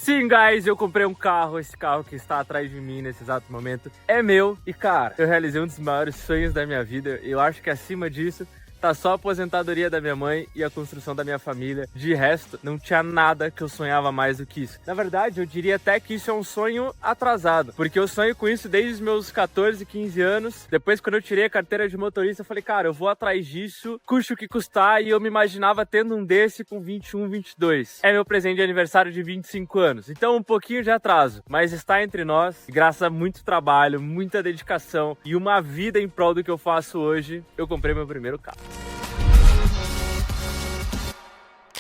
Sim, guys, eu comprei um carro. Esse carro que está atrás de mim nesse exato momento é meu. E, cara, eu realizei um dos maiores sonhos da minha vida. Eu acho que acima disso tá só a aposentadoria da minha mãe e a construção da minha família. De resto, não tinha nada que eu sonhava mais do que isso. Na verdade, eu diria até que isso é um sonho atrasado, porque eu sonho com isso desde os meus 14, 15 anos. Depois, quando eu tirei a carteira de motorista, eu falei, cara, eu vou atrás disso, custe o que custar, e eu me imaginava tendo um desse com 21, 22. É meu presente de aniversário de 25 anos. Então, um pouquinho de atraso, mas está entre nós. E graças a muito trabalho, muita dedicação e uma vida em prol do que eu faço hoje, eu comprei meu primeiro carro.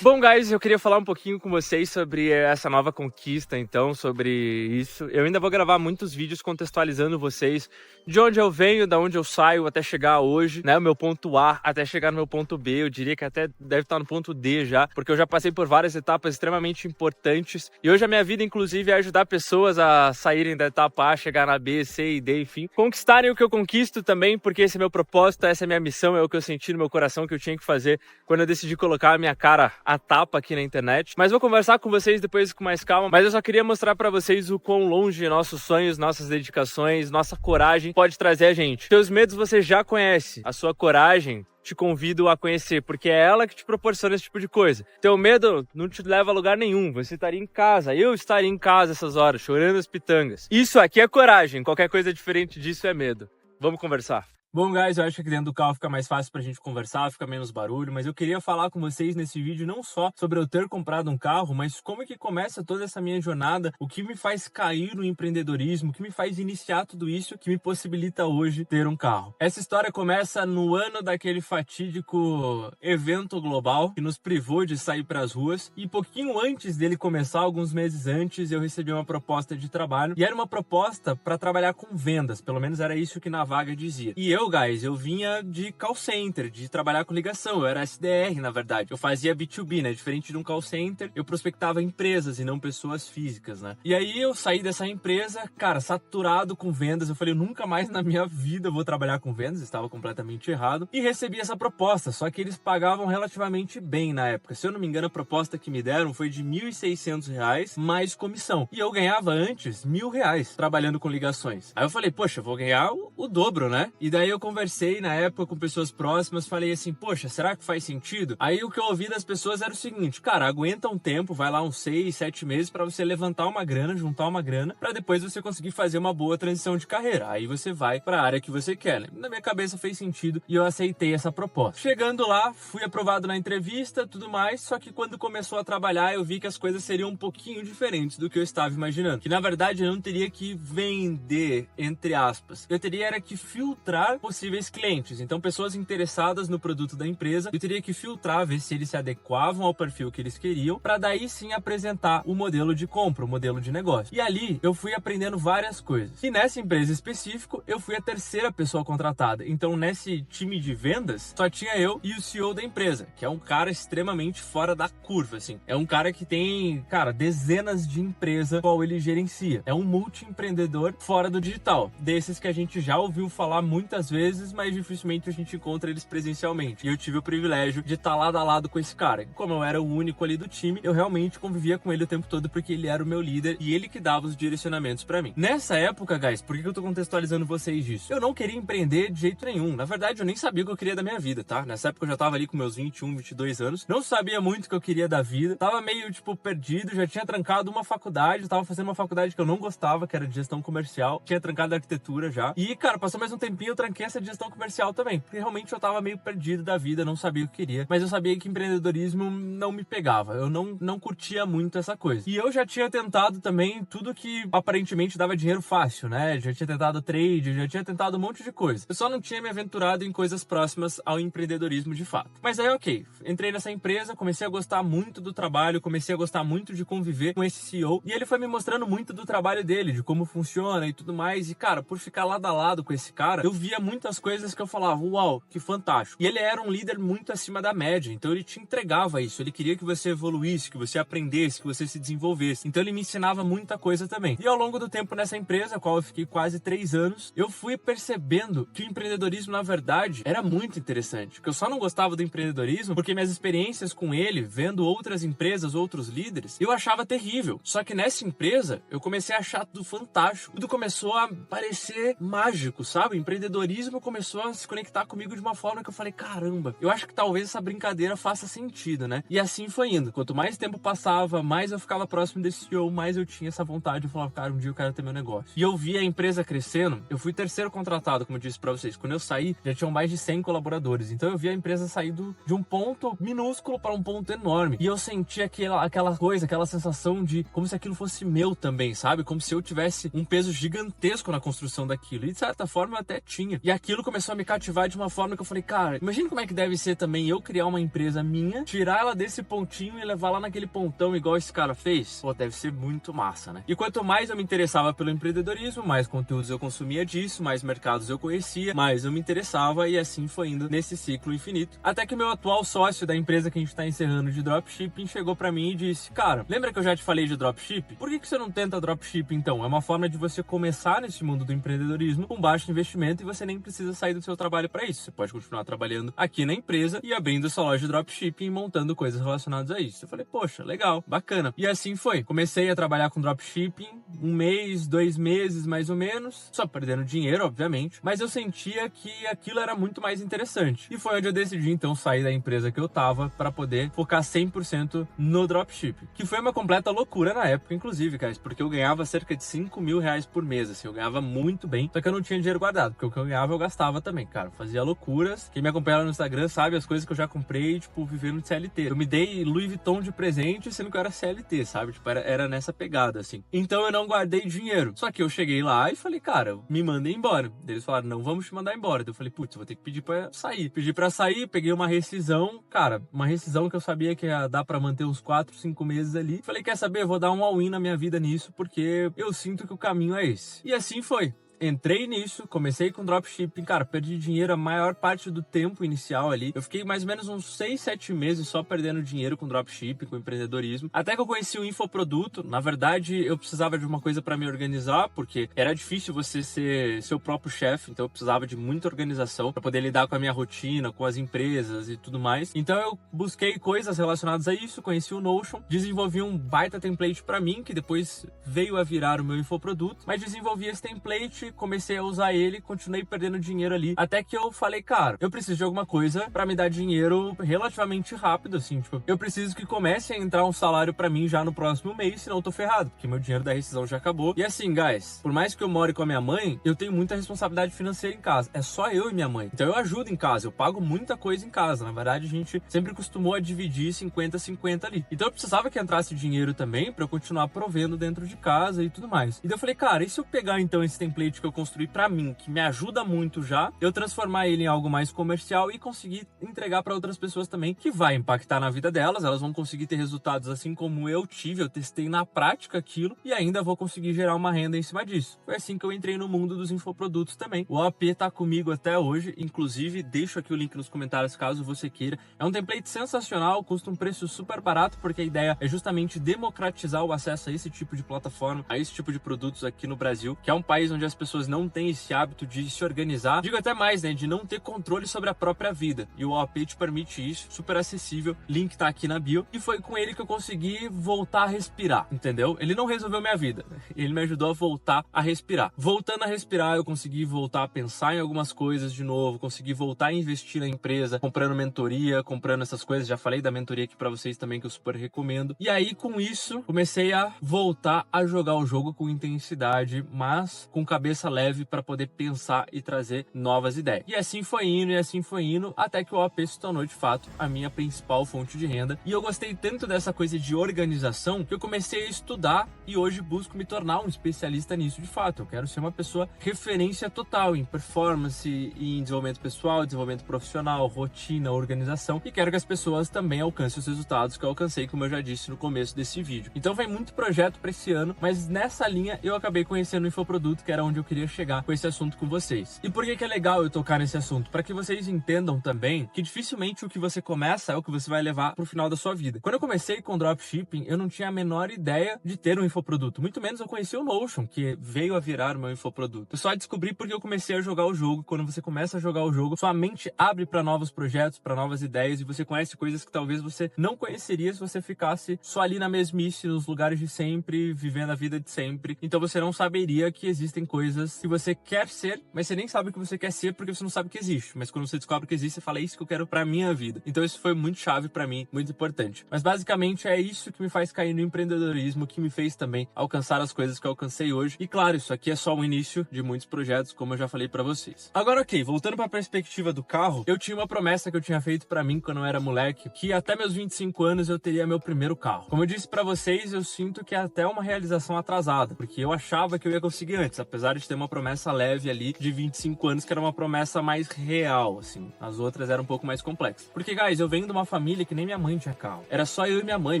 Bom, guys, eu queria falar um pouquinho com vocês sobre essa nova conquista, então, sobre isso. Eu ainda vou gravar muitos vídeos contextualizando vocês de onde eu venho, da onde eu saio até chegar hoje, né? O meu ponto A até chegar no meu ponto B, eu diria que até deve estar no ponto D já, porque eu já passei por várias etapas extremamente importantes. E hoje a minha vida, inclusive, é ajudar pessoas a saírem da etapa A, chegar na B, C e D, enfim. Conquistarem o que eu conquisto também, porque esse é meu propósito, essa é a minha missão, é o que eu senti no meu coração que eu tinha que fazer quando eu decidi colocar a minha cara a tapa aqui na internet. Mas vou conversar com vocês depois com mais calma. Mas eu só queria mostrar pra vocês o quão longe nossos sonhos, nossas dedicações, nossa coragem pode trazer a gente. Seus medos você já conhece. A sua coragem te convido a conhecer, porque é ela que te proporciona esse tipo de coisa. Teu medo não te leva a lugar nenhum. Você estaria em casa, eu estaria em casa essas horas, chorando as pitangas. Isso aqui é coragem. Qualquer coisa diferente disso é medo. Vamos conversar. Bom, guys, eu acho que dentro do carro fica mais fácil pra gente conversar, fica menos barulho, mas eu queria falar com vocês nesse vídeo não só sobre eu ter comprado um carro, mas como é que começa toda essa minha jornada, o que me faz cair no empreendedorismo, o que me faz iniciar tudo isso, que me possibilita hoje ter um carro. Essa história começa no ano daquele fatídico evento global que nos privou de sair pras ruas, e pouquinho antes dele começar, alguns meses antes, eu recebi uma proposta de trabalho, e era uma proposta para trabalhar com vendas, pelo menos era isso que na vaga dizia. E eu vinha de call center, de trabalhar com ligação, eu era SDR, na verdade. Eu fazia B2B, né? Diferente de um call center, eu prospectava empresas e não pessoas físicas, né? E aí eu saí dessa empresa, cara, saturado com vendas. Eu falei, nunca mais na minha vida eu vou trabalhar com vendas, estava completamente errado. E recebi essa proposta, só que eles pagavam relativamente bem na época. Se eu não me engano, a proposta que me deram foi de R$ 1.600 mais comissão. E eu ganhava antes R$ 1.000 trabalhando com ligações. Aí eu falei, poxa, eu vou ganhar o dobro, né? E daí eu conversei na época com pessoas próximas, falei assim, poxa, será que faz sentido? Aí o que eu ouvi das pessoas era o seguinte, cara, aguenta um tempo, vai lá uns 6, 7 meses pra você levantar uma grana, juntar uma grana, pra depois você conseguir fazer uma boa transição de carreira. Aí você vai pra área que você quer, né? Na minha cabeça fez sentido e eu aceitei essa proposta. Chegando lá, fui aprovado na entrevista, tudo mais, só que quando começou a trabalhar, eu vi que as coisas seriam um pouquinho diferentes do que eu estava imaginando. Que na verdade eu não teria que vender, entre aspas. Eu teria era que filtrar possíveis clientes, então pessoas interessadas no produto da empresa, eu teria que filtrar, ver se eles se adequavam ao perfil que eles queriam, para daí sim apresentar o modelo de compra, o modelo de negócio. E ali eu fui aprendendo várias coisas. E nessa empresa específica, eu fui a terceira pessoa contratada. Então nesse time de vendas, só tinha eu e o CEO da empresa, que é um cara extremamente fora da curva, assim. É um cara que tem, cara, dezenas de empresas qual ele gerencia. É um multi-empreendedor fora do digital, desses que a gente já ouviu falar muitas vezes, mas dificilmente a gente encontra eles presencialmente. E eu tive o privilégio de estar lado a lado com esse cara. Como eu era o único ali do time, eu realmente convivia com ele o tempo todo porque ele era o meu líder e ele que dava os direcionamentos pra mim. Nessa época, guys, por que eu tô contextualizando vocês disso? Eu não queria empreender de jeito nenhum. Na verdade, eu nem sabia o que eu queria da minha vida, tá? Nessa época eu já tava ali com meus 21, 22 anos. Não sabia muito o que eu queria da vida. Tava meio, tipo, perdido. Já tinha trancado uma faculdade. Tava fazendo uma faculdade que eu não gostava, que era de gestão comercial. Tinha trancado arquitetura já. E, cara, passou mais um tempinho, eu tranquei essa de gestão comercial também, porque realmente eu tava meio perdido da vida, não sabia o que queria, mas eu sabia que empreendedorismo não me pegava, eu não curtia muito essa coisa. E eu já tinha tentado também tudo que aparentemente dava dinheiro fácil, né? Já tinha tentado trade, já tinha tentado um monte de coisa. Eu só não tinha me aventurado em coisas próximas ao empreendedorismo de fato. Mas aí, ok, entrei nessa empresa, comecei a gostar muito do trabalho, comecei a gostar muito de conviver com esse CEO, e ele foi me mostrando muito do trabalho dele, de como funciona e tudo mais, e cara, por ficar lado a lado com esse cara, eu via muitas coisas que eu falava, uau, que fantástico. E ele era um líder muito acima da média, então ele te entregava isso, ele queria que você evoluísse, que você aprendesse, que você se desenvolvesse. Então ele me ensinava muita coisa também. E ao longo do tempo nessa empresa, a qual eu fiquei quase 3 anos, eu fui percebendo que o empreendedorismo, na verdade, era muito interessante. Que eu só não gostava do empreendedorismo porque minhas experiências com ele, vendo outras empresas, outros líderes, eu achava terrível. Só que nessa empresa, eu comecei a achar tudo fantástico. Tudo começou a parecer mágico, sabe? O empreendedorismo começou a se conectar comigo de uma forma que eu falei, caramba, eu acho que talvez essa brincadeira faça sentido, né? E assim foi indo. Quanto mais tempo passava, mais eu ficava próximo desse CEO, mais eu tinha essa vontade de falar, cara, um dia eu quero ter meu negócio. E eu vi a empresa crescendo, eu fui terceiro contratado, como eu disse pra vocês. Quando eu saí, já tinham mais de 100 colaboradores. Então eu vi a empresa sair de um ponto minúsculo para um ponto enorme. E eu senti aquela coisa, aquela sensação de como se aquilo fosse meu também, sabe? Como se eu tivesse um peso gigantesco na construção daquilo. E de certa forma eu até tinha. E aquilo começou a me cativar de uma forma que eu falei, cara, imagina como é que deve ser também eu criar uma empresa minha, tirar ela desse pontinho e levar lá naquele pontão igual esse cara fez. Pô, deve ser muito massa, né? E quanto mais eu me interessava pelo empreendedorismo, mais conteúdos eu consumia disso, mais mercados eu conhecia, mais eu me interessava, e assim foi indo nesse ciclo infinito. Até que o meu atual sócio da empresa que a gente tá encerrando de dropshipping chegou pra mim e disse, cara, lembra que eu já te falei de dropshipping? Por que você não tenta dropshipping então? É uma forma de você começar nesse mundo do empreendedorismo com baixo investimento e você nem precisa sair do seu trabalho pra isso. Você pode continuar trabalhando aqui na empresa e abrindo sua loja de dropshipping e montando coisas relacionadas a isso. Eu falei, poxa, legal, bacana. E assim foi. Comecei a trabalhar com dropshipping 1 mês, 2 meses mais ou menos, só perdendo dinheiro, obviamente, mas eu sentia que aquilo era muito mais interessante. E foi onde eu decidi então sair da empresa que eu tava para poder focar 100% no dropshipping, que foi uma completa loucura na época, inclusive, cara, porque eu ganhava cerca de 5 mil reais por mês, assim, eu ganhava muito bem, só que eu não tinha dinheiro guardado, porque o que eu ganhava eu gastava também, cara, eu fazia loucuras. Quem me acompanha lá no Instagram sabe as coisas que eu já comprei, tipo, vivendo de CLT. Eu me dei Louis Vuitton de presente, sendo que eu era CLT, sabe? Tipo, era nessa pegada, assim. Então eu não guardei dinheiro. Só que eu cheguei lá e falei, cara, me mandem embora. Eles falaram, não vamos te mandar embora. Eu falei, putz, vou ter que pedir pra sair. Pedi pra sair, peguei uma rescisão. Cara, uma rescisão que eu sabia que ia dar pra manter uns 4, 5 meses ali. Falei, quer saber? Eu vou dar um all-in na minha vida nisso, porque eu sinto que o caminho é esse. E assim foi. Entrei nisso, comecei com dropshipping, cara, perdi dinheiro a maior parte do tempo inicial ali. Eu fiquei mais ou menos uns 6, 7 meses só perdendo dinheiro com dropshipping, com empreendedorismo. Até que eu conheci o infoproduto. Na verdade, eu precisava de uma coisa para me organizar, porque era difícil você ser seu próprio chefe, então eu precisava de muita organização para poder lidar com a minha rotina, com as empresas e tudo mais. Então eu busquei coisas relacionadas a isso, conheci o Notion, desenvolvi um baita template para mim, que depois veio a virar o meu infoproduto, mas desenvolvi esse template, comecei a usar ele, continuei perdendo dinheiro ali, até que eu falei, cara, eu preciso de alguma coisa pra me dar dinheiro relativamente rápido, assim, tipo, eu preciso que comece a entrar um salário pra mim já no próximo mês, senão eu tô ferrado, porque meu dinheiro da rescisão já acabou. E assim, guys, por mais que eu more com a minha mãe, eu tenho muita responsabilidade financeira em casa, é só eu e minha mãe, então eu ajudo em casa, eu pago muita coisa em casa, na verdade a gente sempre costumou a dividir 50-50 ali, então eu precisava que entrasse dinheiro também pra eu continuar provendo dentro de casa e tudo mais. E daí eu falei, cara, e se eu pegar então esse template que eu construí pra mim, que me ajuda muito já, eu transformar ele em algo mais comercial e conseguir entregar pra outras pessoas também, que vai impactar na vida delas, elas vão conseguir ter resultados assim como eu tive, eu testei na prática aquilo e ainda vou conseguir gerar uma renda em cima disso. Foi assim que eu entrei no mundo dos infoprodutos também. O OAP tá comigo até hoje, inclusive deixo aqui o link nos comentários caso você queira. É um template sensacional, custa um preço super barato, porque a ideia é justamente democratizar o acesso a esse tipo de plataforma, a esse tipo de produtos aqui no Brasil, que é um país onde as pessoas não têm esse hábito de se organizar, digo até mais, né, de não ter controle sobre a própria vida, e o OAP te permite isso, super acessível, link tá aqui na bio, e foi com ele que eu consegui voltar a respirar, entendeu? Ele não resolveu minha vida, ele me ajudou a voltar a respirar. Voltando a respirar, eu consegui voltar a pensar em algumas coisas de novo, consegui voltar a investir na empresa, comprando mentoria, comprando essas coisas, já falei da mentoria aqui pra vocês também, que eu super recomendo, e aí com isso, comecei a voltar a jogar o jogo com intensidade, mas com cabeça leve para poder pensar e trazer novas ideias. E assim foi indo, até que o OAP se tornou de fato a minha principal fonte de renda. E eu gostei tanto dessa coisa de organização que eu comecei a estudar e hoje busco me tornar um especialista nisso de fato. Eu quero ser uma pessoa referência total em performance, em desenvolvimento pessoal, desenvolvimento profissional, rotina, organização, e quero que as pessoas também alcancem os resultados que eu alcancei, como eu já disse no começo desse vídeo. Então vem muito projeto para esse ano, mas nessa linha eu acabei conhecendo o infoproduto, que era onde eu queria chegar com esse assunto com vocês. E por que é legal eu tocar nesse assunto? Para que vocês entendam também que dificilmente o que você começa é o que você vai levar pro final da sua vida. Quando eu comecei com dropshipping, eu não tinha a menor ideia de ter um infoproduto. Muito menos eu conheci o Notion, que veio a virar o meu infoproduto. Eu só descobri porque eu comecei a jogar o jogo. Quando você começa a jogar o jogo, sua mente abre para novos projetos, para novas ideias, e você conhece coisas que talvez você não conheceria se você ficasse só ali na mesmice, nos lugares de sempre, vivendo a vida de sempre. Então você não saberia que existem coisas que você quer ser, mas você nem sabe o que você quer ser porque você não sabe que existe. Mas quando você descobre que existe, você fala, é isso que eu quero pra minha vida. Então isso foi muito chave pra mim, muito importante. Mas basicamente é isso que me faz cair no empreendedorismo, que me fez também alcançar as coisas que eu alcancei hoje. E claro, isso aqui é só o início de muitos projetos, como eu já falei pra vocês. Agora, ok, voltando pra perspectiva do carro, eu tinha uma promessa que eu tinha feito pra mim quando eu era moleque, que até meus 25 anos eu teria meu primeiro carro. Como eu disse pra vocês, eu sinto que é até uma realização atrasada, porque eu achava que eu ia conseguir antes, apesar de ter uma promessa leve ali de 25 anos, que era uma promessa mais real, assim. As outras eram um pouco mais complexas. Porque, guys, eu venho de uma família que nem minha mãe tinha carro. Era só eu e minha mãe.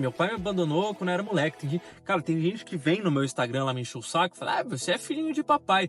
Meu pai me abandonou quando eu era moleque. Cara, tem gente que vem no meu Instagram lá me encher o saco e fala, você é filhinho de papai.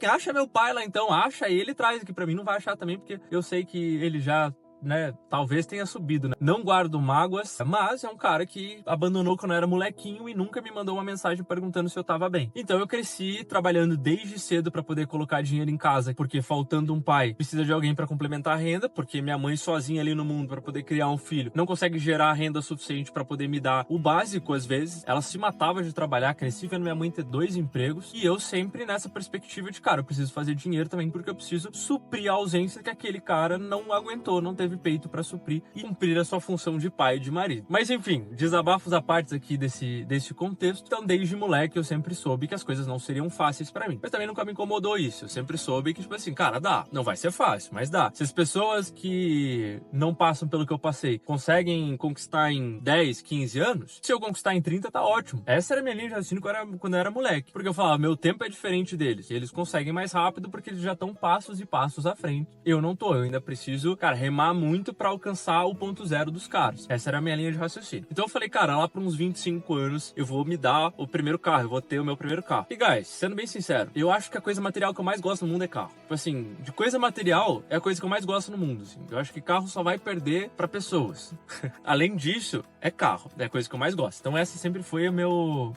Acha meu pai lá então, acha ele e traz aqui pra mim. Não vai achar também, porque eu sei que ele já, né, talvez tenha subido, né? Não guardo mágoas, mas é um cara que abandonou quando eu era molequinho e nunca me mandou uma mensagem perguntando se eu tava bem. Então eu cresci trabalhando desde cedo pra poder colocar dinheiro em casa, porque faltando um pai, precisa de alguém pra complementar a renda, porque minha mãe sozinha ali no mundo pra poder criar um filho, não consegue gerar renda suficiente pra poder me dar o básico às vezes. Ela se matava de trabalhar, cresci vendo minha mãe ter 2 empregos e eu sempre nessa perspectiva de, cara, eu preciso fazer dinheiro também porque eu preciso suprir a ausência que aquele cara não aguentou, não teve peito pra suprir e cumprir a sua função de pai e de marido. Mas enfim, desabafos à parte aqui desse contexto. Então desde moleque eu sempre soube que as coisas não seriam fáceis pra mim, mas também nunca me incomodou isso. Eu sempre soube que, tipo assim, cara, dá, não vai ser fácil, mas dá. Se as pessoas que não passam pelo que eu passei conseguem conquistar em 10, 15 anos, se eu conquistar em 30 tá ótimo. Essa era a minha linha de raciocínio quando eu era moleque, porque eu falava, meu tempo é diferente deles, eles conseguem mais rápido porque eles já estão passos e passos à frente. Eu não tô, eu ainda preciso, cara, remar muito pra alcançar o ponto zero dos caras. Essa era a minha linha de raciocínio. Então eu falei, cara, lá pra uns 25 anos eu vou me dar o primeiro carro, eu vou ter o meu primeiro carro. E guys, sendo bem sincero, eu acho que a coisa material que eu mais gosto no mundo é carro. Tipo assim, de coisa material é a coisa que eu mais gosto no mundo, assim. Eu acho que carro só vai perder pra pessoas. Além disso, é carro, é a coisa que eu mais gosto. Então essa sempre foi o meu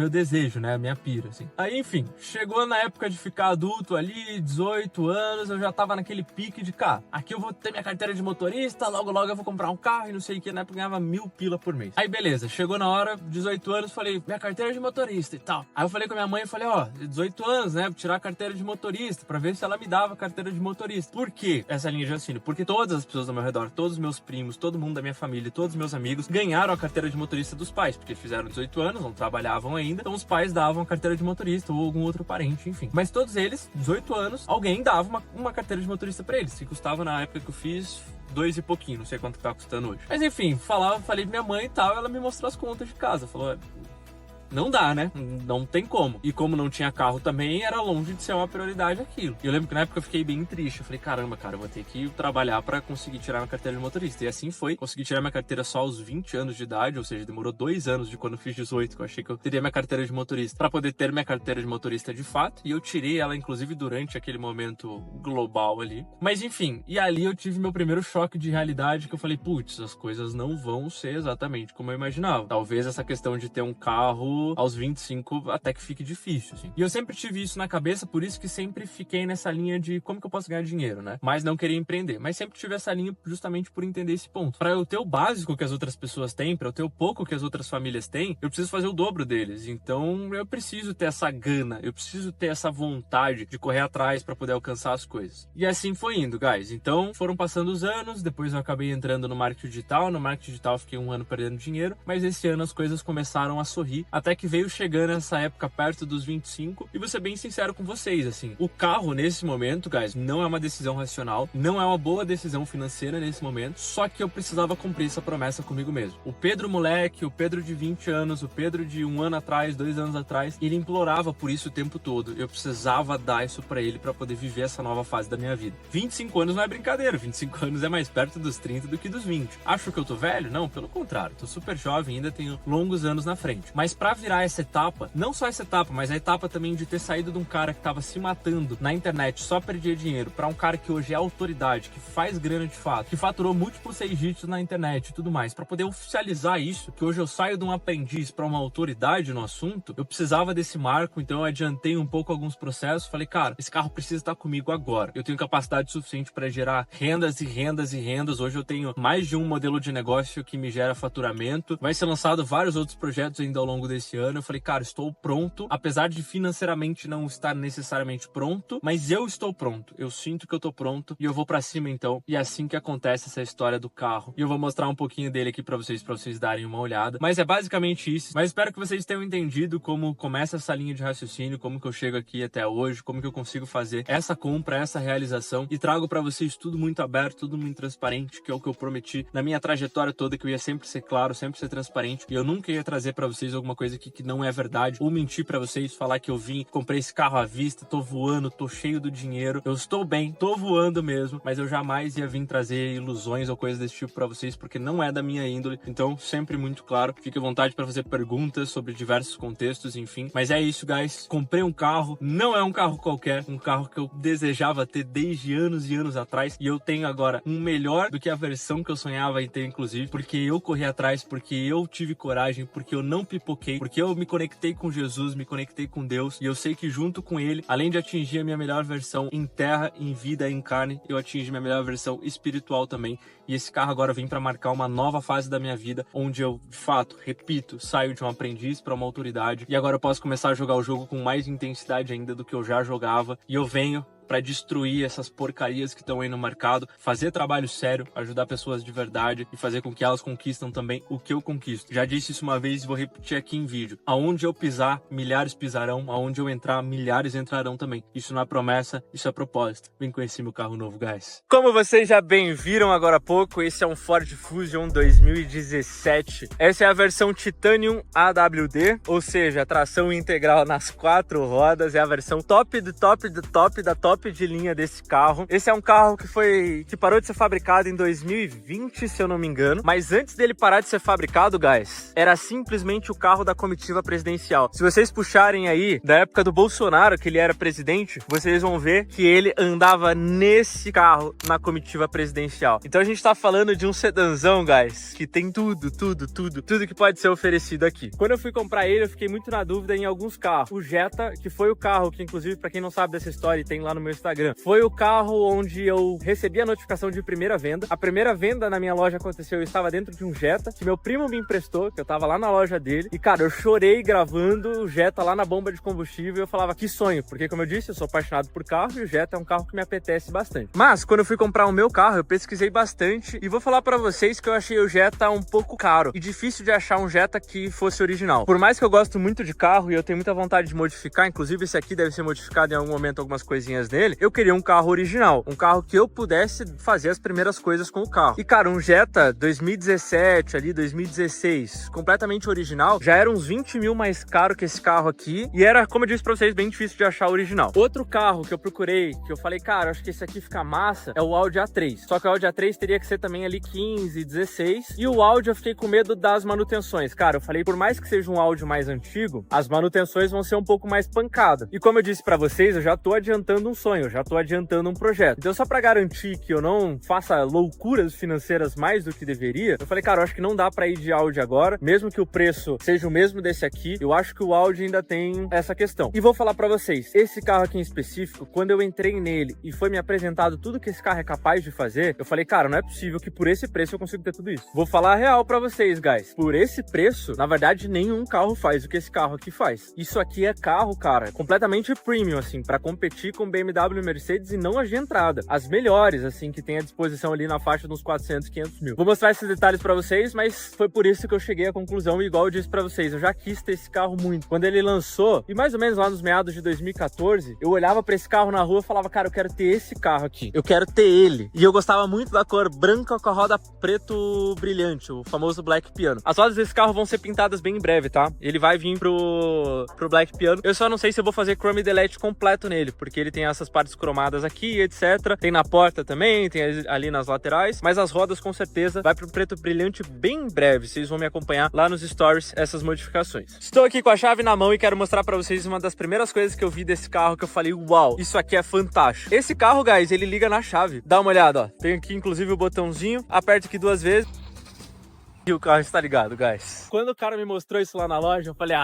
desejo, né, a minha pira, assim. Aí, enfim, chegou na época de ficar adulto ali, 18 anos, eu já tava naquele pique de, cara, aqui eu vou ter minha carteira de motorista, logo eu vou comprar um carro e não sei o que, na época eu ganhava 1.000 pila por mês. Aí beleza, chegou na hora, 18 anos, falei, minha carteira de motorista e tal. Aí eu falei com a minha mãe, falei, ó, 18 anos, né, vou tirar a carteira de motorista, pra ver se ela me dava a carteira de motorista. Por quê essa linha de raciocínio? Porque todas as pessoas ao meu redor, todos os meus primos, todo mundo da minha família, todos os meus amigos ganharam a carteira de motorista dos pais, porque fizeram 18 anos, não trabalhavam ainda, então os pais davam a carteira de motorista ou algum outro parente, enfim. Mas todos eles, 18 anos, alguém dava uma carteira de motorista pra eles, que custava na época que eu fiz 2 e pouquinho, não sei quanto tá custando hoje. Mas enfim, falei pra minha mãe e tal, ela me mostrou as contas de casa, falou, não dá, né? Não tem como. E como não tinha carro também, era longe de ser uma prioridade aquilo. E eu lembro que na época eu fiquei bem triste. Eu falei, caramba, cara, eu vou ter que trabalhar pra conseguir tirar minha carteira de motorista. E assim foi. Consegui tirar minha carteira só aos 20 anos de idade, ou seja, demorou 2 anos de quando eu fiz 18, que eu achei que eu teria minha carteira de motorista pra poder ter minha carteira de motorista de fato. E eu tirei ela, inclusive, durante aquele momento global ali. Mas enfim, e ali eu tive meu primeiro choque de realidade, que eu falei, putz, as coisas não vão ser exatamente como eu imaginava. Talvez essa questão de ter um carro aos 25 até que fique difícil, assim. E eu sempre tive isso na cabeça, por isso que sempre fiquei nessa linha de como que eu posso ganhar dinheiro, né? Mas não queria empreender. Mas sempre tive essa linha justamente por entender esse ponto. Pra eu ter o básico que as outras pessoas têm, pra eu ter o pouco que as outras famílias têm, eu preciso fazer o dobro deles. Então eu preciso ter essa gana, eu preciso ter essa vontade de correr atrás pra poder alcançar as coisas. E assim foi indo, guys. Então foram passando os anos, depois eu acabei entrando no marketing digital. No marketing digital fiquei 1 ano perdendo dinheiro, mas esse ano as coisas começaram a sorrir, até que veio chegando essa época perto dos 25, e vou ser bem sincero com vocês, assim, o carro nesse momento, guys, não é uma decisão racional, não é uma boa decisão financeira nesse momento, só que eu precisava cumprir essa promessa comigo mesmo. O Pedro moleque, o Pedro de 20 anos, o Pedro de 1 ano atrás, 2 anos atrás, ele implorava por isso o tempo todo, eu precisava dar isso pra ele pra poder viver essa nova fase da minha vida. 25 anos não é brincadeira, 25 anos é mais perto dos 30 do que dos 20. Acho que eu tô velho? Não, pelo contrário, tô super jovem, ainda tenho longos anos na frente. Mas pra virar essa etapa, não só essa etapa, mas a etapa também de ter saído de um cara que tava se matando na internet, só perdia dinheiro, pra um cara que hoje é autoridade, que faz grana de fato, que faturou múltiplos 6 dígitos na internet e tudo mais, pra poder oficializar isso, que hoje eu saio de um aprendiz pra uma autoridade no assunto, eu precisava desse marco, então eu adiantei um pouco alguns processos, falei, cara, esse carro precisa estar comigo agora. Eu tenho capacidade suficiente para gerar rendas e rendas e rendas. Hoje eu tenho mais de um modelo de negócio que me gera faturamento. Vai ser lançado vários outros projetos ainda ao longo desse ano. Eu falei, cara, estou pronto, apesar de financeiramente não estar necessariamente pronto, mas eu estou pronto. Eu sinto que eu tô pronto e eu vou para cima então. E é assim que acontece essa história do carro. E eu vou mostrar um pouquinho dele aqui para vocês darem uma olhada. Mas é basicamente isso. Mas espero que vocês tenham entendido como começa essa linha de raciocínio, como que eu chego aqui até hoje, como que eu consigo fazer essa compra, essa realização, e trago para vocês tudo muito aberto, tudo muito transparente, que é o que eu prometi na minha trajetória toda, que eu ia sempre ser claro, sempre ser transparente, e eu nunca ia trazer para vocês alguma coisa aqui que não é verdade, ou mentir para vocês, falar que eu vim, comprei esse carro à vista, tô voando, tô cheio do dinheiro, eu estou bem, tô voando mesmo, mas eu jamais ia vir trazer ilusões ou coisas desse tipo para vocês, porque não é da minha índole. Então, sempre muito claro, fique à vontade para fazer perguntas sobre diversos contextos, enfim. Mas é isso, guys. Comprei um carro, não é um carro qualquer, um carro que eu desejava ter desde anos e anos atrás, e eu tenho agora um melhor do que a versão que eu sonhava em ter, inclusive, porque eu corri atrás, porque eu tive coragem, porque eu não pipoquei, porque eu me conectei com Jesus, me conectei com Deus, e eu sei que junto com Ele, além de atingir a minha melhor versão em terra, em vida, em carne, eu atingi minha melhor versão espiritual também, e esse carro agora vem para marcar uma nova fase da minha vida, onde eu, de fato, repito, saio de um aprendiz para uma autoridade, e agora eu posso começar a jogar o jogo com mais intensidade ainda do que eu já jogava, e eu venho para destruir essas porcarias que estão aí no mercado, fazer trabalho sério, ajudar pessoas de verdade e fazer com que elas conquistam também o que eu conquisto. Já disse isso uma vez e vou repetir aqui em vídeo. Aonde eu pisar, milhares pisarão. Aonde eu entrar, milhares entrarão também. Isso não é promessa, isso é propósito. Vem conhecer meu carro novo, guys. Como vocês já bem viram agora há pouco, esse é um Ford Fusion 2017. Essa é a versão Titanium AWD, ou seja, tração integral nas 4 rodas. É a versão top do top do top da top de linha desse carro. Esse é um carro que parou de ser fabricado em 2020, se eu não me engano, mas antes dele parar de ser fabricado, guys, era simplesmente o carro da comitiva presidencial. Se vocês puxarem aí da época do Bolsonaro, que ele era presidente, vocês vão ver que ele andava nesse carro na comitiva presidencial. Então a gente tá falando de um sedanzão, guys, que tem tudo que pode ser oferecido aqui. Quando eu fui comprar ele, eu fiquei muito na dúvida em alguns carros. O Jetta, que foi o carro que, inclusive, pra quem não sabe dessa história, tem lá no meu Instagram, foi o carro onde eu recebi a notificação de primeira venda. A primeira venda na minha loja aconteceu, eu estava dentro de um Jetta, que meu primo me emprestou, que eu tava lá na loja dele, e cara, eu chorei gravando o Jetta lá na bomba de combustível, e eu falava, que sonho, porque como eu disse, eu sou apaixonado por carro, e o Jetta é um carro que me apetece bastante. Mas, quando eu fui comprar o meu carro, eu pesquisei bastante, e vou falar pra vocês que eu achei o Jetta um pouco caro, e difícil de achar um Jetta que fosse original. Por mais que eu gosto muito de carro, e eu tenho muita vontade de modificar, inclusive esse aqui deve ser modificado em algum momento, algumas coisinhas nele, eu queria um carro original, um carro que eu pudesse fazer as primeiras coisas com o carro. E cara, um Jetta 2017 ali, 2016, completamente original, já era uns 20 mil mais caro que esse carro aqui, e era, como eu disse pra vocês, bem difícil de achar original. Outro carro que eu procurei, que eu falei, cara, acho que esse aqui fica massa, é o Audi A3. Só que o Audi A3 teria que ser também ali 15, 16, e o Audi eu fiquei com medo das manutenções. Cara, eu falei, por mais que seja um Audi mais antigo, as manutenções vão ser um pouco mais pancada. E como eu disse pra vocês, eu já tô adiantando um sonho, eu já tô adiantando um projeto. Então, só pra garantir que eu não faça loucuras financeiras mais do que deveria, eu falei, cara, eu acho que não dá pra ir de Audi agora, mesmo que o preço seja o mesmo desse aqui, eu acho que o Audi ainda tem essa questão. E vou falar pra vocês, esse carro aqui em específico, quando eu entrei nele e foi me apresentado tudo que esse carro é capaz de fazer, eu falei, cara, não é possível que por esse preço eu consiga ter tudo isso. Vou falar a real pra vocês, guys. Por esse preço, na verdade, nenhum carro faz o que esse carro aqui faz. Isso aqui é carro, cara, completamente premium, assim, pra competir com BMW e Mercedes e não as de entrada. As melhores, assim, que tem à disposição ali na faixa dos 400, 500 mil. Vou mostrar esses detalhes pra vocês, mas foi por isso que eu cheguei à conclusão, e igual eu disse pra vocês, eu já quis ter esse carro muito. Quando ele lançou, e mais ou menos lá nos meados de 2014, eu olhava pra esse carro na rua e falava, cara, eu quero ter esse carro aqui. Eu quero ter ele. E eu gostava muito da cor branca com a roda preto brilhante, o famoso Black Piano. As rodas desse carro vão ser pintadas bem em breve, tá? Ele vai vir pro Black Piano. Eu só não sei se eu vou fazer Chrome Delete completo nele, porque ele tem essa essas partes cromadas aqui, etc. Tem na porta também, tem ali nas laterais, mas as rodas com certeza vai pro preto brilhante bem em breve. Vocês vão me acompanhar lá nos stories essas modificações. Estou aqui com a chave na mão e quero mostrar pra vocês uma das primeiras coisas que eu vi desse carro que eu falei, uau, isso aqui é fantástico. Esse carro, guys, ele liga na chave. Dá uma olhada, ó. Tem aqui inclusive o botãozinho, aperta aqui 2 vezes e o carro está ligado, guys. Quando o cara me mostrou isso lá na loja, eu falei,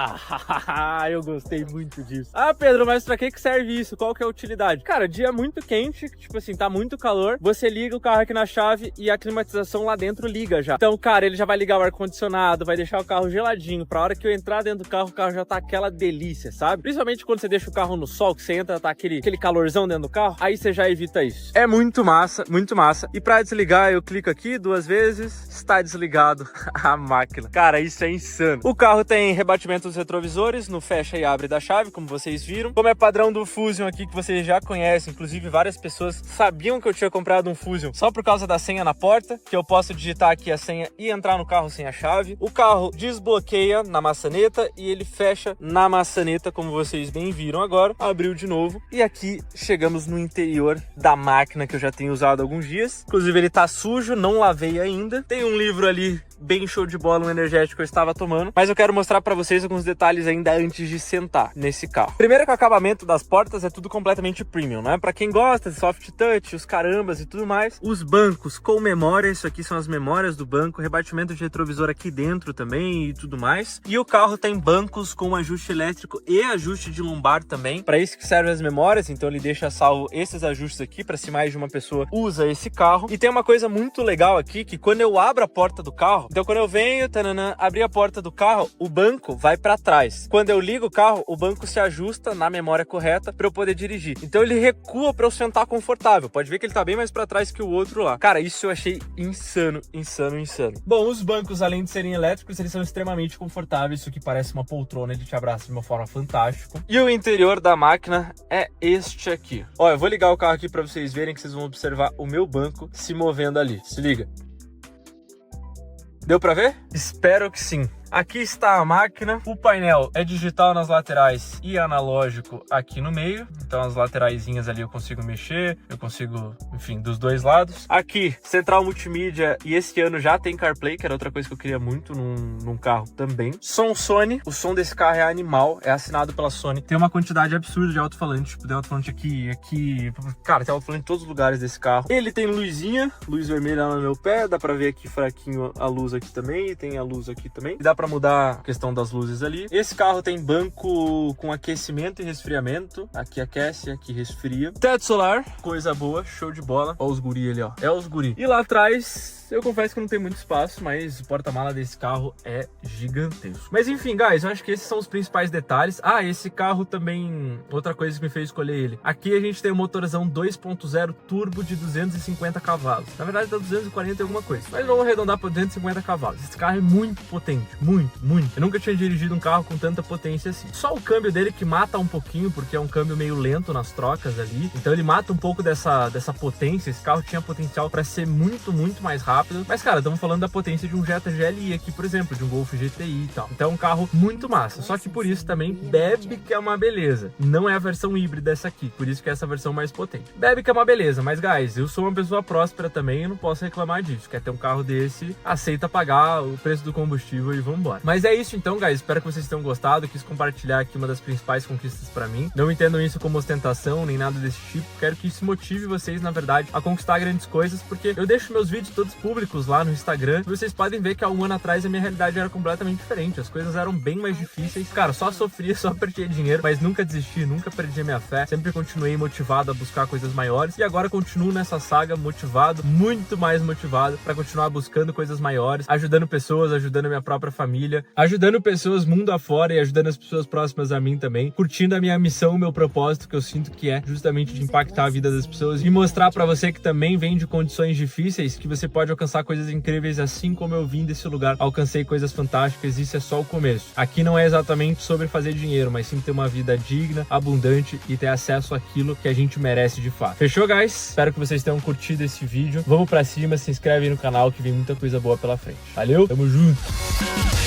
eu gostei muito disso. Ah, Pedro, mas pra que serve isso? Qual que é a utilidade? Cara, dia muito quente, tipo assim, tá muito calor, você liga o carro aqui na chave e a climatização lá dentro liga já. Então, cara, ele já vai ligar o ar-condicionado, vai deixar o carro geladinho. Pra hora que eu entrar dentro do carro, o carro já tá aquela delícia, sabe? Principalmente quando você deixa o carro no sol, que você entra, tá aquele calorzão dentro do carro, aí você já evita isso. É muito massa, muito massa. E pra desligar, eu clico aqui 2 vezes, está desligado a máquina. Cara, isso é insano. O carro tem rebatimento dos retrovisores no fecha e abre da chave, como vocês viram. Como é padrão do Fusion aqui, que vocês já conhecem, inclusive várias pessoas sabiam que eu tinha comprado um Fusion só por causa da senha na porta, que eu posso digitar aqui a senha e entrar no carro sem a chave. O carro desbloqueia na maçaneta e ele fecha na maçaneta, como vocês bem viram agora. Abriu de novo. E aqui chegamos no interior da máquina, que eu já tenho usado há alguns dias. Inclusive ele tá sujo, não lavei ainda. Tem um livro ali bem show de bola, um energético que eu estava tomando, mas eu quero mostrar pra vocês alguns detalhes ainda antes de sentar nesse carro. Primeiro que o acabamento das portas é tudo completamente premium, né? Pra quem gosta de soft touch, os carambas e tudo mais. Os bancos com memória, isso aqui são as memórias do banco, rebatimento de retrovisor aqui dentro também e tudo mais. E o carro tem bancos com ajuste elétrico e ajuste de lombar também. Pra isso que servem as memórias, então ele deixa salvo esses ajustes aqui, pra se mais de uma pessoa usa esse carro. E tem uma coisa muito legal aqui, que quando eu abro a porta do carro, então quando eu venho, abrir a porta do carro, o banco vai para trás. Quando eu ligo o carro, o banco se ajusta na memória correta para eu poder dirigir. Então ele recua para eu sentar confortável. Pode ver que ele tá bem mais para trás que o outro lá. Cara, isso eu achei insano, insano, insano. Bom, os bancos, além de serem elétricos, eles são extremamente confortáveis. Isso aqui parece uma poltrona, ele te abraça de uma forma fantástica. E o interior da máquina é este aqui. Ó, eu vou ligar o carro aqui para vocês verem, que vocês vão observar o meu banco se movendo ali. Se liga. Deu pra ver? Espero que sim. Aqui está a máquina, o painel é digital nas laterais e analógico aqui no meio, então as lateraisinhas ali eu consigo mexer, eu consigo, enfim, dos dois lados. Aqui, central multimídia, e esse ano já tem CarPlay, que era outra coisa que eu queria muito num carro também. Som Sony, o som desse carro é animal, é assinado pela Sony. Tem uma quantidade absurda de alto-falante, tipo, tem alto-falante aqui, cara, tem alto-falante em todos os lugares desse carro. Ele tem luzinha, luz vermelha lá no meu pé, dá pra ver aqui fraquinho a luz aqui também, e tem a luz aqui também. Dá pra mudar a questão das luzes ali. Esse carro tem banco com aquecimento e resfriamento. Aqui aquece, aqui resfria. Teto solar, coisa boa, show de bola. Ó os guri ali, ó. É os guri. E lá atrás, eu confesso que não tem muito espaço, mas o porta-mala desse carro é gigantesco. Mas enfim, guys, eu acho que esses são os principais detalhes. Ah, esse carro também, outra coisa que me fez escolher ele. Aqui a gente tem um motorzão 2.0 turbo de 250 cavalos. Na verdade dá 240 e alguma coisa, mas vamos arredondar para 250 cavalos. Esse carro é muito potente, muito. Eu nunca tinha dirigido um carro com tanta potência assim. Só o câmbio dele que mata um pouquinho, porque é um câmbio meio lento nas trocas ali. Então ele mata um pouco dessa potência. Esse carro tinha potencial para ser muito mais rápido. Mas, cara, estamos falando da potência de um Jetta GLI aqui, por exemplo, de um Golf GTI e tal. Então é um carro muito massa. Só que por isso também bebe que é uma beleza. Não é a versão híbrida essa aqui, por isso que é essa versão mais potente. Bebe que é uma beleza, mas, guys, eu sou uma pessoa próspera também e não posso reclamar disso. Quer ter um carro desse, aceita pagar o preço do combustível e vambora. Mas é isso então, guys, espero que vocês tenham gostado. Quis compartilhar aqui uma das principais conquistas pra mim. Não entendam isso como ostentação, nem nada desse tipo. Quero que isso motive vocês, na verdade, a conquistar grandes coisas, porque eu deixo meus vídeos todos públicos lá no Instagram, e vocês podem ver que há um ano atrás a minha realidade era completamente diferente. As coisas eram bem mais difíceis. Cara, só sofria, só perdia dinheiro, mas nunca desisti, nunca perdi a minha fé. Sempre continuei motivado a buscar coisas maiores, e agora continuo nessa saga motivado, muito mais motivado, pra continuar buscando coisas maiores, ajudando pessoas, ajudando a minha própria família, ajudando pessoas mundo afora e ajudando as pessoas próximas a mim também, curtindo a minha missão, o meu propósito, que eu sinto que é justamente de impactar a vida das pessoas e mostrar pra você que também vem de condições difíceis, que você pode alcançar coisas incríveis, assim como eu vim desse lugar, alcancei coisas fantásticas. Isso é só o começo. Aqui não é exatamente sobre fazer dinheiro, mas sim ter uma vida digna, abundante e ter acesso àquilo que a gente merece de fato. Fechou, guys? Espero que vocês tenham curtido esse vídeo. Vamos pra cima, se inscreve aí no canal que vem muita coisa boa pela frente. Valeu? Tamo junto!